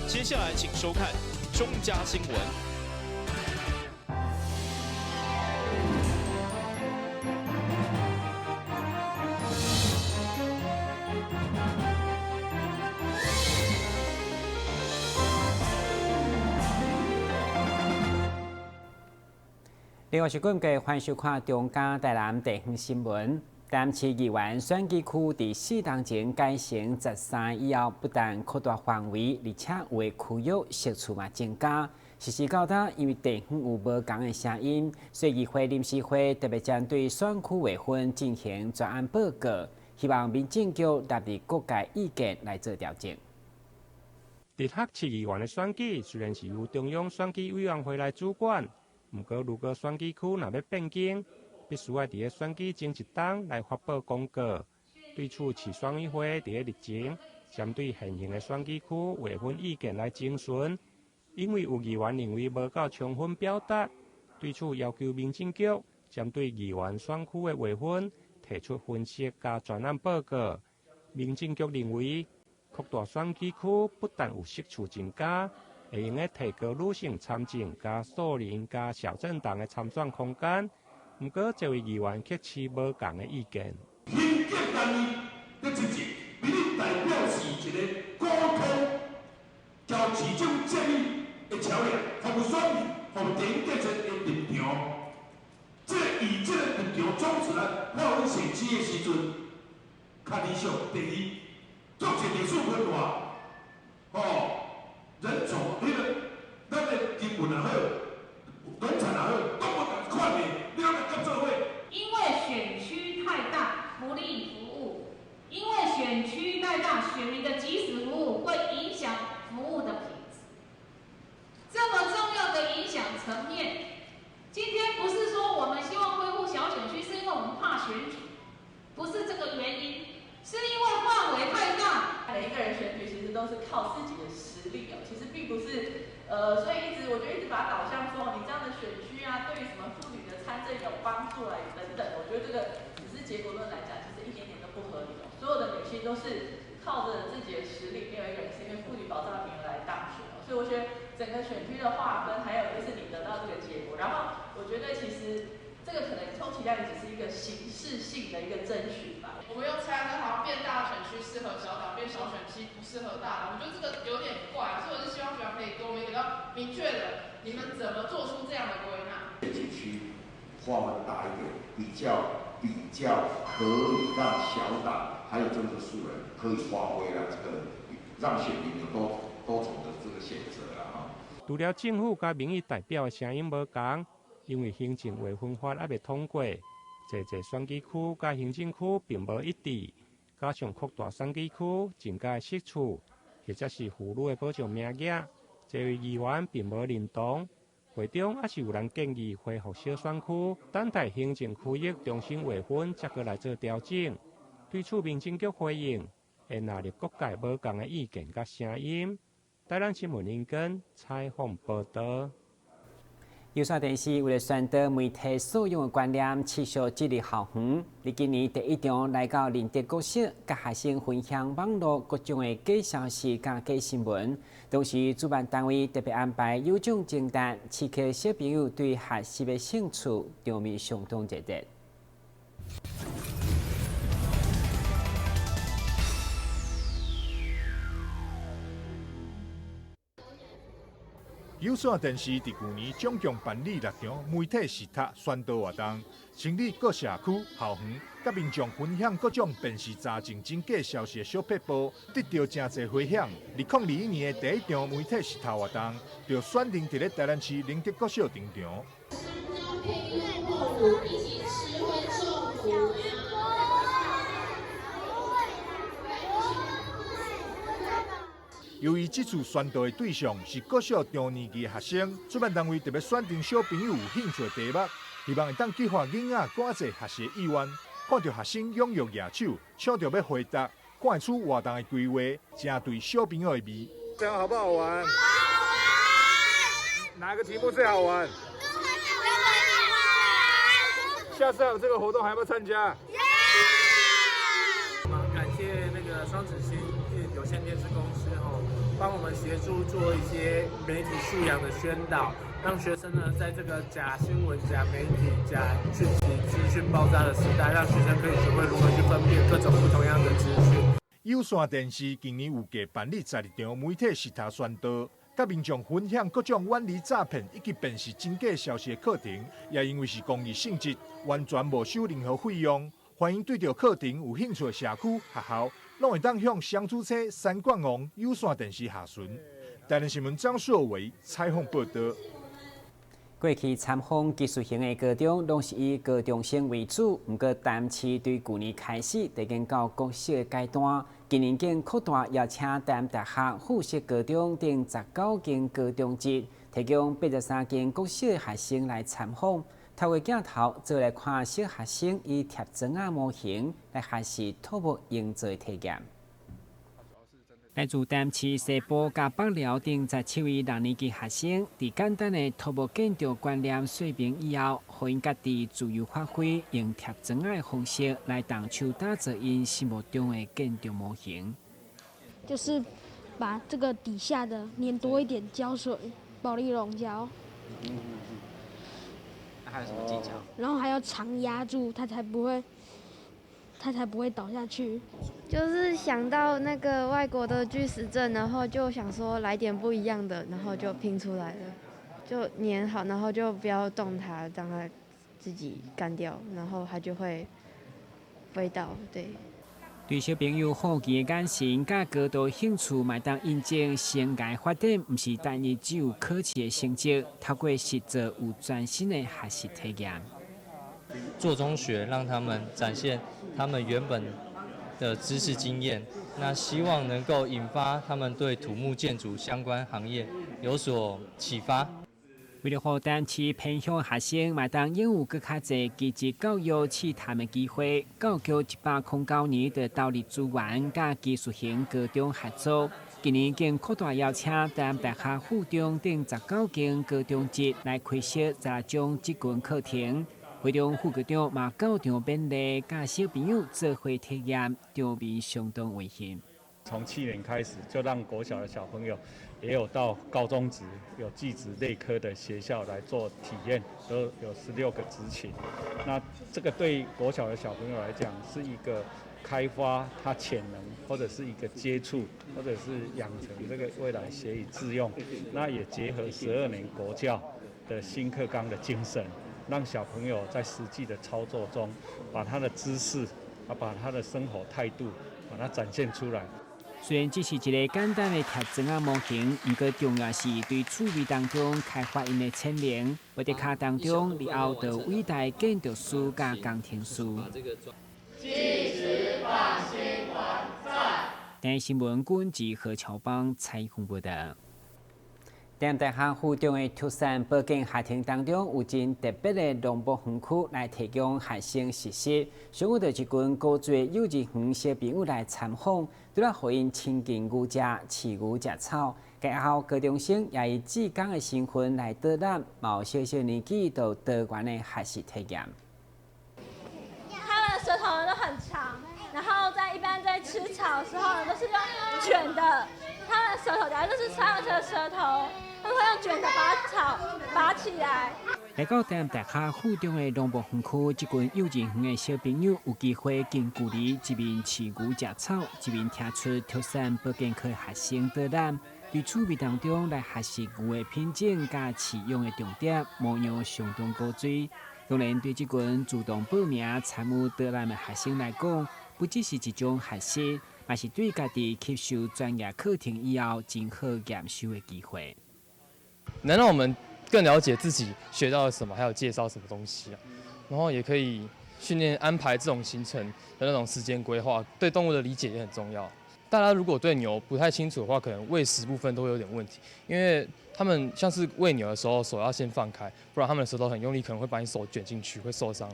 接下来请收看中嘉新闻。另外是各界欢迎收看中嘉台南地方新闻。台南市议员选举区伫4当前改成13以后，不但扩大范围，而且有的区域席次嘛增加。实施到今，因为地方有无同的声音，所以议会临时会特别针对选区划分进行专案报告，希望民政局纳入各界意见来做调整。直辖市议员的选举虽然是由中央选举委员会来主管。不过，如果选举区若要变更，必须要伫个选举前一天来发布公告。对此，市选委会伫个日前针对现行的选举区划分意见来征询，因为有议员认为无够充分表达，对此要求民政局针对议员选区的划分提出分析加专案报告。民政局认为，扩大选举区不但有席次增加。会用个提高女性参政、加素人、加小政党的参选空间。不过，这位议员却持无同的意见。民建单位的职责，民意代表是一个沟通、交市政建议的桥梁，服务选民、服务地方建设的立场。以这个立场总出来，我们选区的时阵，较理想。第二，做一个数分化，人种咱的人文也好，农产也好，都无同款的，你要来合作伙。因为选区太大，不利服务；因为选区太大，选民的即时服务会影响服务的品质。这么重要的影响层面，今天不是说我们希望恢复小选区，是因为我们怕选举，不是这个原因，是因为范围太大。每一个人选举其实都是靠自己的实力哦，其实并不是所以我觉得一直把它导向说，你这样的选区啊，对于什么妇女的参政有帮助啊等等，我觉得这个只是结果论来讲，其实一点点都不合理哦。所有的女性都是靠着自己的实力，没有一个人是因为妇女保障名额来当选哦。所以我觉得整个选区的划分，还有就是你得到这个结果，然后我觉得其实这个可能充其量也只是一个形式性的一个争取吧。我们又猜那好像变大的选区适合小党，变小选区不适合大党，我觉得这个有点怪，所以我是希望学长可以给我们一个明确的，你们怎么做出这样的归纳？选区划分大一点，比较可以让小党还有政治素人可以发挥了这个，让选民有多种的这个选择了哈。除了政府甲民意代表的声音无同，因为行政划分法还未通过。这选举区甲行政区并无一致，加上扩大选举区增加席次，或者是妇女的保障名额，这位议员并无认同。会中也是有人建议恢复小选区，等待行政区域重新划分，才过来做调整。对此，民政局回应，会纳入各界无同的意见甲声音。台南新闻引根采访报道。有线电视为了宣导媒体素养的观念，持续致力校园。伫今年第一场来到仁德国小，甲学生分享网络各种的假消息、甲假新闻。同时，主办单位特别安排有奖征答，刺激小朋友对学习的兴趣，场面相当热烈。有线电视伫去年总共办理6场媒体视察宣导活动，成立各社区、校园，甲民众分享各种辨识查证真假消息的小撇步，得到真侪回响。2021年的第一场媒体视察活动，就选定伫咧台南市仁德国小登场。由于这次宣导的对象是国小中年级的学生，主办单位特别选定小朋友有兴趣的题目，希望会当激发囡仔赶济学习意愿。看到学生踊跃举手，抢着要回答，看得出活动的规划正对小朋友的味。这样好不好玩？好玩。哪个题目最好玩？下次还有这个活动还要不要参加？感谢那个双子星有线线电视公司帮我们协助做一些媒体素养的宣导，让学生呢在这个假新闻、假媒体、假讯息、资讯爆炸的时代，让学生可以学会如何去分辨各种不同样的资讯。有线电视今年有计办理12场媒体实塔宣导，甲民众分享各种远离诈骗以及辨识真假消息的课程，也因为是公益性质，完全无收任何费用。欢迎对着课程有兴趣的社区、学校，拢会当向双主车三冠王有线电视下询。台南新闻张硕伟采访报道。过去参访技术型的高中，拢是以高中生为主。不过，淡市对去年开始提升到国小阶段，今年经扩大邀请淡大学附设高中等19间高中级，提供83间国小学生来参访。透过镜头，做来看小学生以贴砖仔模型来学习土木营造体验。来自淡市西部甲北寮等17位6年级学生，伫简单的土木建筑观念说明以后，互因家己自由发挥，用贴砖仔的方式来动手打造因心目中的建筑模型。就是把这个底下的粘多一点胶水，保丽龙胶。还有什么技巧？然后还要常压住，它才不会倒下去。就是想到那个外国的巨石阵，然后就想说来点不一样的，然后就拼出来了，就粘好，然后就不要动它，让它自己干掉，然后它就会飞到。对。对小朋友好奇的眼神、甲高度兴趣，嘛当印证生涯发展，毋是单一只有考试的成绩，透过实作有全新的学习体验。做中学，让他们展现他们原本的知识经验，那希望能够引发他们对土木建筑相关行业有所启发。为了让淡市偏乡学生嘛当拥有更较侪积极教育试探的机会，教育109年的导力资源甲技术型高中合作，今年经扩大邀请台南大学附中等19间高中级来开设10种职群课程。会中副校长嘛教场勉励，甲小朋友做伙体验，场面相当温馨。从去年开始，就让国小的小朋友也有到高中职、有技职类科的学校来做体验，都有16个职群。那这个对国小的小朋友来讲，是一个开发他潜能，或者是一个接触，或者是养成这个未来学以致用。那也结合12年国教的新课纲的精神，让小朋友在实际的操作中，把他的知识，把他的生活态度，把它展现出来。虽然只是一个简单的贴砖仔模型，不过重要是对趣味当中开发因的潜能，为在卡当中日后的伟大建筑师甲工程师。即时放心完善。台湾新闻军及何乔邦采访报道。台南大学附中的特产保健学堂当中，有真特别的农牧园区来提供学生实习。上午就一群高级幼稚园小朋友来参访，除了互因亲近牛只、饲牛食草，该后高中生也以志工的身份来导览，有小小年纪到多元的学习体验。他们的舌头都很长，然后一般在吃草的时候都是用卷的，他们的舌头假如就是他们的舌头。他们会用卷的把草拔起来。来到台南大学附中的农牧园区，这群幼稚园的小朋友有机会近距离一面饲牛食草，一面听出特产保健科学生导览，对趣味当中来学习牛的品种甲饲养的重点，模样相当高水。当然，对这群主动报名参与导览的学生来讲，不只是一种学习，也是对家己吸收专业课程以后真好验收的机会。能让我们更了解自己学到了什么，还有介绍什么东西啊，然后也可以训练安排这种行程的那种时间规划，对动物的理解也很重要。大家如果对牛不太清楚的话，可能喂食部分都会有点问题，因为他们像是喂牛的时候，手要先放开，不然他们的舌头很用力，可能会把你手卷进去，会受伤。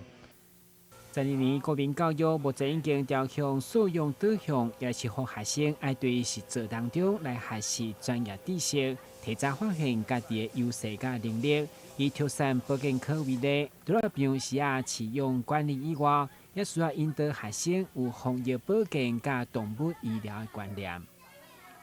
12年国民教育目前已经朝向素养导向，也是让学生爱对实作当中来学习专业知识，提早发现家己的优势甲能力。以特产保健科为例，除了平时饲养管理以外，也需要引导学生有防疫保健甲动物医疗的观念。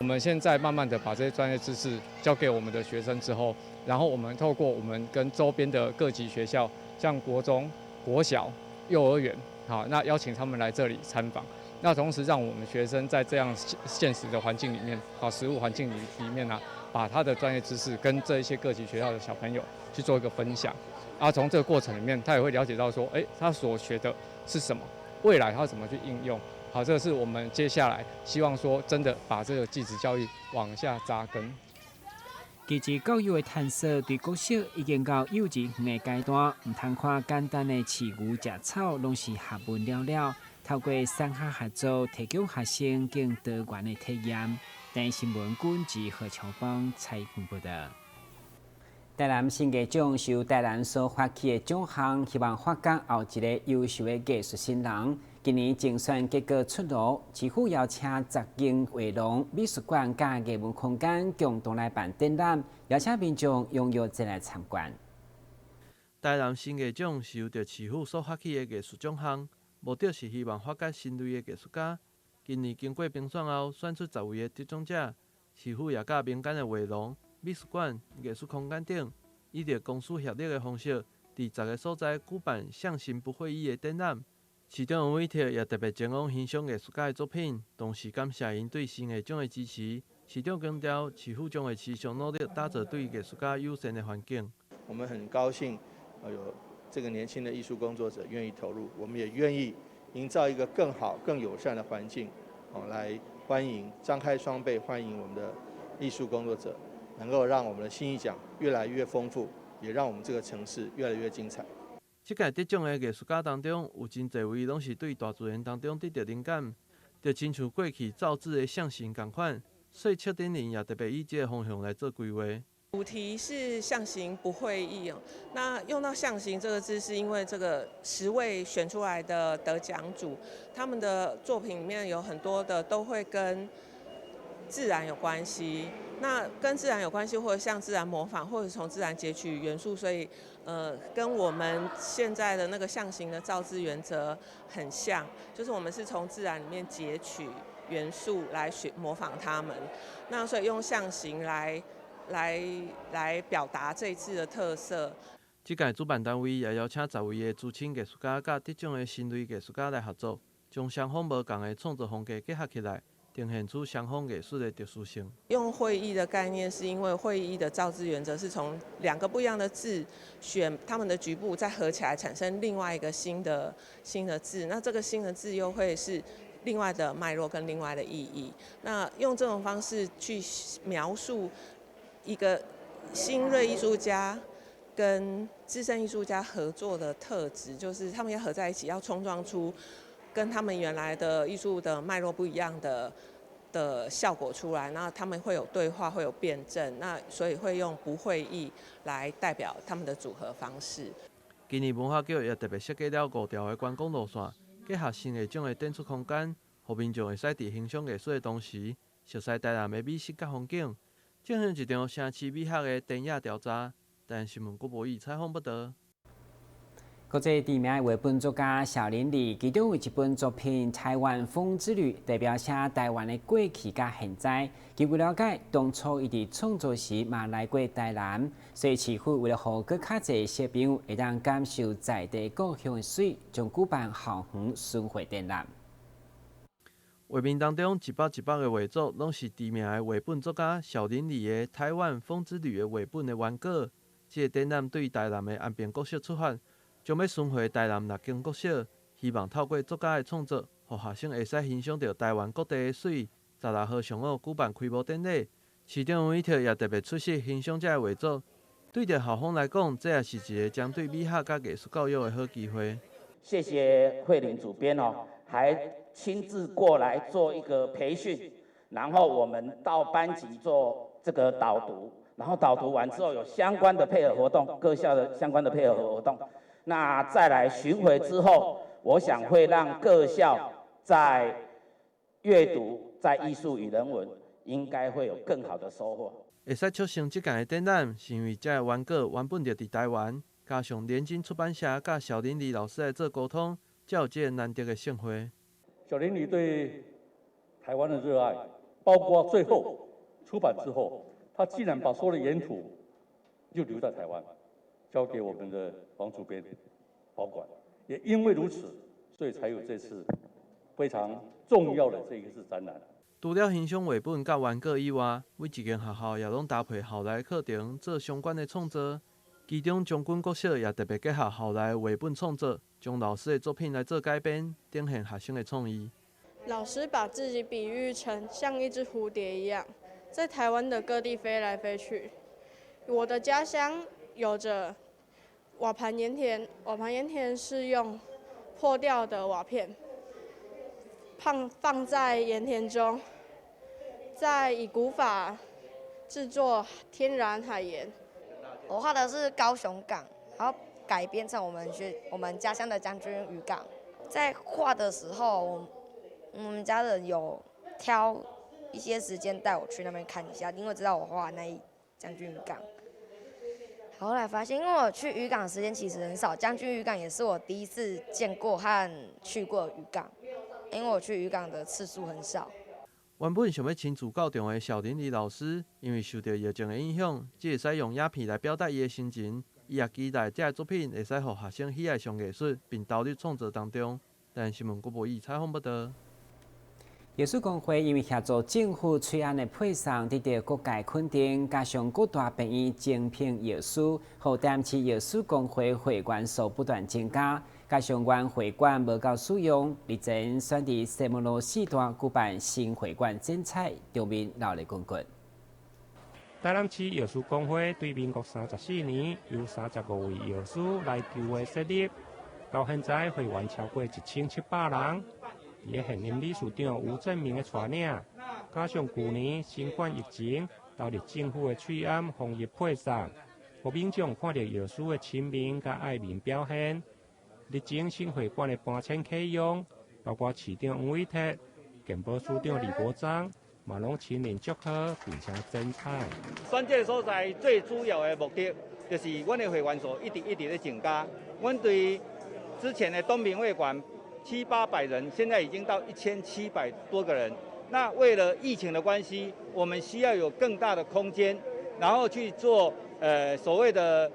我们现在慢慢的把这些专业知识交给我们的学生之后，然后我们透过我们跟周边的各级学校，像国中、国小、幼儿园，好，那邀请他们来这里参访。那同时让我们学生在这样现实的环境里面，好，实务环境里面呢，把他的专业知识跟这一些各级学校的小朋友去做一个分享。啊，从这个过程里面，他也会了解到说，他所学的是什么，未来他怎么去应用。好，这个是我们接下来希望说，真的把这个技职教育往下扎根。技职教育的探索对国小已经到幼稚园的阶段，唔通看简单的饲牛食草，拢是学问了了。透过三下合作，提供学生更多元的体验。但新闻管制何乔邦采访报道。台南新艺奖是由台南所发起的奖项，希望发掘后一个优秀的艺术新人。今年竞选结果出炉，市府邀请10间画廊、美术馆甲艺文空间共同来办展览，邀请民众踊跃前来参观。台南新艺奖是由着市府所发起的艺术奖项，目的是希望发掘新类的艺术家。今年经过评选后，选出10位的得奖者。市府也甲民间的画廊、美术馆、艺术空间等，以着公私协力的方式，伫10个所在举办向心不会意的展览。市长王伟霆也特别前往欣赏艺术家的作品，同时感谢因对新艺奖的支持。市长强调，市府将会持续努力打造对艺术家友善的环境。我们很高兴，有这个年轻的艺术工作者愿意投入，我们也愿意营造一个更好、更友善的环境，来欢迎、张开双臂欢迎我们的艺术工作者，能够让我们的新艺奖越来越丰富，也让我们这个城市越来越精彩。这届得奖的艺术家当中，有真侪位拢是对大自然当中得到灵感，就亲像过去造字的象形同款，所以邱丁玲也特别以这个方向来做规划。主题是象形不会意哦。那用到象形这个字，是因为这个10位选出来的得奖主，他们的作品里面有很多的都会跟自然有关系。那跟自然有关系，或者向自然模仿，或者从自然截取元素，所以跟我们现在的那个象形的造字原则很像，就是我们是从自然里面截取元素来模仿它们。那所以用象形来表达这一次的特色。这届主办单位也邀请10位的资深艺术家甲得奖的新锐艺术家来合作，将双方无同的创作风格结合起来，呈现出双方艺术的特殊性。用会意的概念，是因为会意的造字原则是从2个不一样的字选它们的局部，再合起来产生另外一个新的字。那这个新的字又会是另外的脉络跟另外的意义。那用这种方式去描述一个新锐艺术家跟资深艺术家合作的特质，就是他们要合在一起，要冲撞出跟他们原来的艺术的脉络不一样的效果出来。那他们会有对话，会有辩证，那所以会用不会意来代表他们的组合方式。今年文化局也特别设计了5条的观光路线，结合新艺奖的展出空间，让民众会使伫欣赏艺术的同时，熟悉台南的美食甲风景。进行一场城市美学的田野调查。台南新闻郭博义采访报道。国际知名的绘本作家小林里，其中有一本作品《台湾风之旅》，代表写台湾的过去甲现在。据我了解，当初伊伫创作时嘛来过台南，所以市府为了让更较侪小朋友会当感受在地故乡的水，将举办校园巡回展览。画面当中一包一包的画作，拢是知名的绘本作家小林里的《台湾风之旅》的绘本的原稿。这个展览对台南的安平国小出发，将要巡回台南6间国小，希望透过作家的创作，让学生会使欣赏到台湾各地的水。16号上午举办开幕典礼，市长王伟霆也特别出席欣赏这个画作。对着校方来讲，这也是一个针对美学甲艺术教育的好机会。谢谢慧玲主编还亲自过来做一个培训，然后我们到班级做这个导读，然后导读完之后有相关的配合活动，各校的相关的配合活动。那再来巡回之后，我想会让各校在阅读、在艺术与人文，应该会有更好的收获。会使促成这届的展览，是因为这个原稿原本就伫台湾，加上联经出版社甲小林里老师来做沟通，才有这个难得的盛会。小林里对台湾的热爱，包括最后出版之后，他竟然把所有的原图就留在台湾，交给我们的王主编保管。也因为如此，所以才有这次非常重要的这一次展览。除了欣赏绘本甲原稿以外，每一间学校也拢搭配校内课程做相关的创作。其中将军国小也特别结合校内绘本创作，将老师的作品来做改编，展现学生的创意。老师把自己比喻成像一只蝴蝶一样，在台湾的各地飞来飞去。我的家乡有着瓦盘盐田，瓦盘盐田是用破掉的瓦片放在盐田中，再以古法制作天然海盐。我画的是高雄港，然后改编成我们家乡的将军渔港。在画的时候，我们家人有挑一些时间带我去那边看一下，因为知道我画那一将军渔港。后来发现，因为我去渔港的时间其实很少，将军渔港也是我第一次见过和去过渔港，因为我去渔港的次数很少。原本想要亲自教中的小林李老师，因为受到疫情的影响，只会使用影片来表达伊的心情。伊也期待这个作品会使让学生喜爱上艺术，并投入创作当中。但新闻郭博义采访报道。艺术工会因为协助政府推案的配送，得到各界肯定，加上各大病院精品艺术，和担起艺术工会会馆数不断增加，加上原会馆无够使用，日前选伫西门路4段举办新会馆剪彩，场面闹热滚滚。台南市艺术工会对民国34年由35位艺术来筹划设立，到现在会员超过1700人。也现任理事长吴正明的带领，加上去年新冠疫情导致政府的取案防疫配送，互民众看到艺术的亲民甲爱民表现。日前新会馆的搬迁启用，包括市长王伟哲、健保署长李国章，嘛拢亲临祝贺并且剪彩。选这个所在最主要的目的，就是阮的会员数一直在增加。阮对之前的东平会馆700-800人，现在已经到1700多个人。那为了疫情的关系，我们需要有更大的空间，然后去做所谓的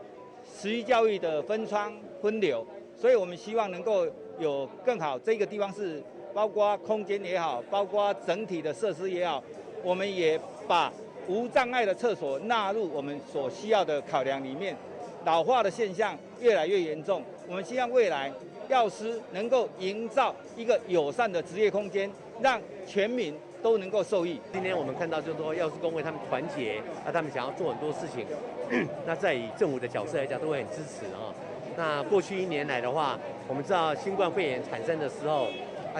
实育教育的分窗分流，所以我们希望能够有更好。这个地方是包括空间也好，包括整体的设施也好，我们也把无障碍的厕所纳入我们所需要的考量里面。老化的现象越来越严重，我们希望未来药师能够营造一个友善的职业空间，让全民都能够受益。今天我们看到，就是说药师工会他们团结，他们想要做很多事情，那在以政府的角色来讲，都会很支持啊。那过去1年来的话，我们知道新冠肺炎产生的时候，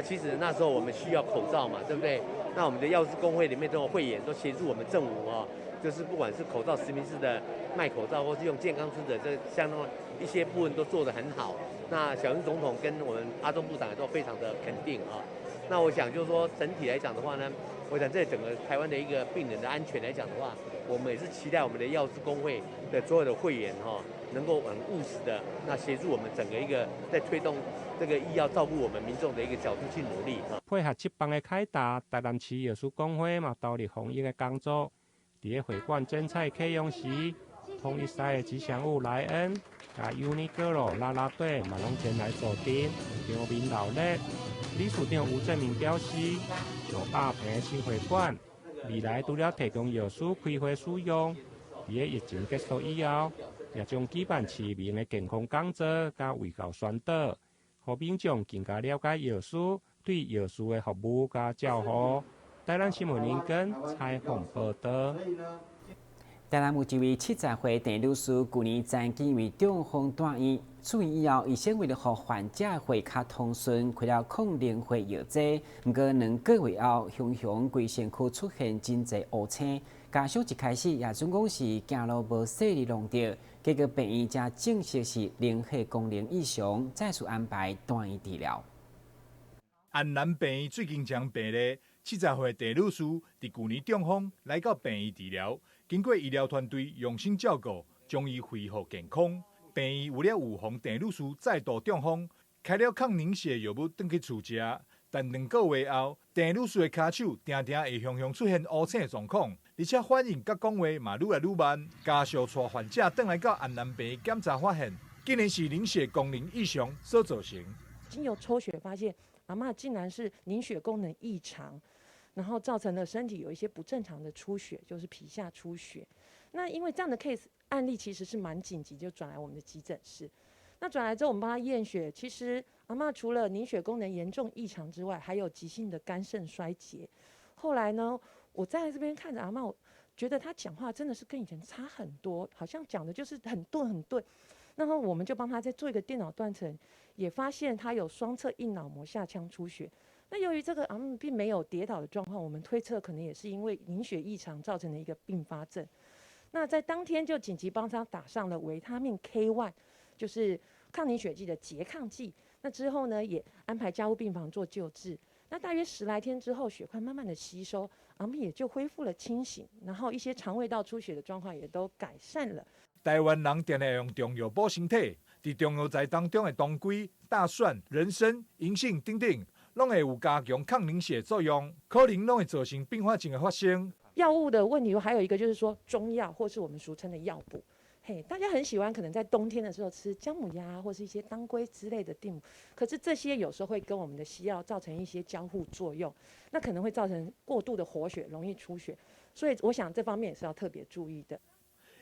其实那时候我们需要口罩嘛，对不对？那我们的药师工会里面都有会员都协助我们政府啊，就是不管是口罩实名制的卖口罩，或是用健康书的这相当一些部分都做得很好。那小英总统跟我们阿中部长也都非常的肯定啊。那我想就是说整体来讲的话呢，我想在整个台湾的一个病人的安全来讲的话，我们也是期待我们的药师工会的所有的会员能够很务实的那协助我们整个一个在推动这个医药照顾我们民众的一个角度去努力。配合这帮的开打，台南市艺术工会嘛投入防疫的工作。伫个会馆剪彩启用时，统一赛的吉祥物莱恩、甲 Uniqlo 啦啦队嘛拢前来助阵，场面闹热。理事长吴正明表示，有8平的新会馆，未来除了提供药师开会使用，伫个疫情结束以后，也将举办市民的健康讲座甲卫教宣导，互民众更加了解药师对药师的服务甲照护。台南新闻林根采访报道。台南有一位70岁陈女士，去年曾经因为中风住院，出院以后，医生为了让患者血卡通顺，开了抗凝血药剂。不过2个月后，熊规身躯出现真侪乌青，家属一开始也总讲是走路无细力弄着，结果病院才证实是凝血功能异常，再次安排住院治疗。安南病院最近将病例70岁陈女士伫去年中风来到病院治疗，经过医疗团队用心照顾，将伊恢复健康。病院为了预防陈女士再度中风，开了抗凝血药物转去厝食，但2个月后，郑女士的骹手常常会常常出现乌青的状况，而且反应甲讲话嘛愈来愈慢，加上带患者转来到安南病检查发现，竟然是凝血功能异常所造成。经由抽血发现，阿嬷竟然是凝血功能异常，然后造成了身体有一些不正常的出血，就是皮下出血。那因为这样的 case 案例其实是蛮紧急，就转来我们的急诊室。那转来之后，我们帮他验血，其实阿嬷除了凝血功能严重异常之外，还有急性的肝肾衰竭。后来呢，我在这边看着阿嬷，我觉得她讲话真的是跟以前差很多，好像讲的就是很钝很钝。然后我们就帮他再做一个电脑断层，也发现他有双侧硬脑膜下腔出血。那由于这个阿嬷并没有跌倒的状况，我们推测可能也是因为凝血异常造成的一个并发症。那在当天就紧急帮他打上了维他命 K1， 就是抗凝血剂的拮抗剂。那之后呢，也安排加护病房做救治。那大约10来天之后，血块慢慢的吸收，阿嬷也就恢复了清醒，然后一些肠胃道出血的状况也都改善了。台湾人定会用中药保身体，在中药材当中的当归、大蒜、人参、银杏等等，拢会有加强抗凝血作用，可能拢会造成并发症的发生。药物的问题还有一个就是说中药，或是我们俗称的药补。嘿，大家很喜欢可能在冬天的时候吃姜母鸭或是一些当归之类的定母，可是这些有时候会跟我们的西药造成一些交互作用，那可能会造成过度的活血，容易出血，所以我想这方面也是要特别注意的。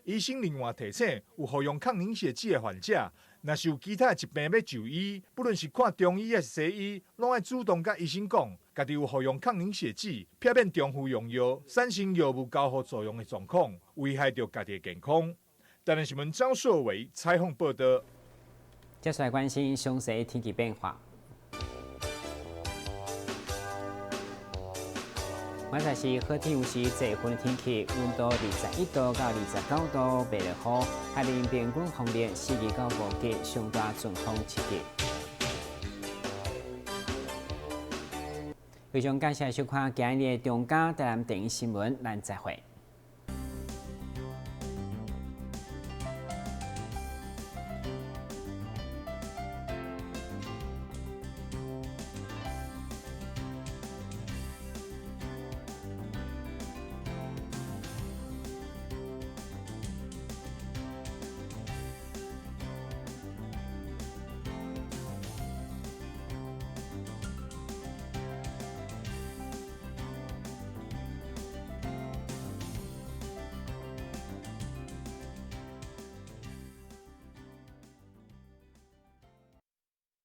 医生另外提醒，有服用抗凝血剂的患者，若是有其他疾病要就医，不论是看中医还是西医，拢要主动甲医生讲，家己有服用抗凝血剂，避免重复用药，产生药物交互作用的状况，危害到家己的健康。台南新闻张硕伟采访报道。接下来关心详细天气变化。明仔是好天有时最云的天气，温度21度到29度，袂落雨。海面平均风力4级到5级，上大阵风7级。非常感谢收看今日的中嘉台南电视新闻，咱再会。